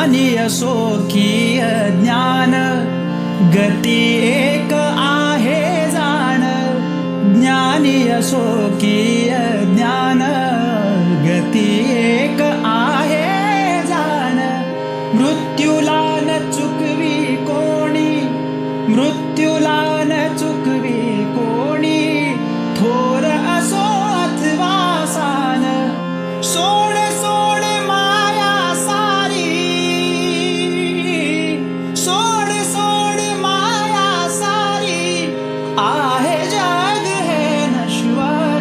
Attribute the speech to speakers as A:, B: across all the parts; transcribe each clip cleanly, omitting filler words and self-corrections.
A: ज्ञानी असो की अज्ञान, गती एक आहे जाण. ज्ञानी असो की अज्ञान, गती एक आहे जाण. मृत्यूला न चुकवी कोणी, मृत्यूला न चुकवी कोणी. थोर असो अथवा सान, सोड सोड माया सारी. सोड सोड माया सारी, आहे जग हे नश्वर.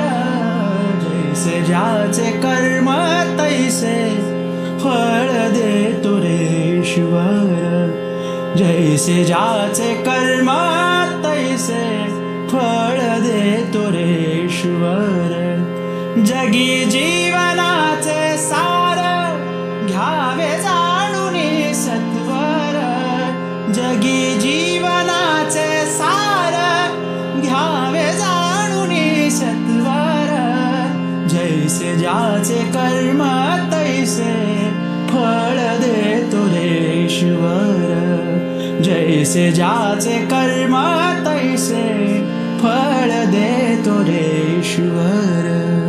A: जैसे ज्याचे कर्म तैसे फळ देतो रे ईश्वर. जैसे ज्याचे कर्म तैसे फळ देतो रे ईश्वर. जगी जीवनाचे सार, घ्यावे जाणून सत्वर. जगी जीवनाचे सार, घ्यावे जाणून सत्वर. जैसे ज्याचे कर्म तैसे फळ देतो रे ईश्वर. जैसे ज्याचे कर्म तैसे फळ देतो रे ईश्वर.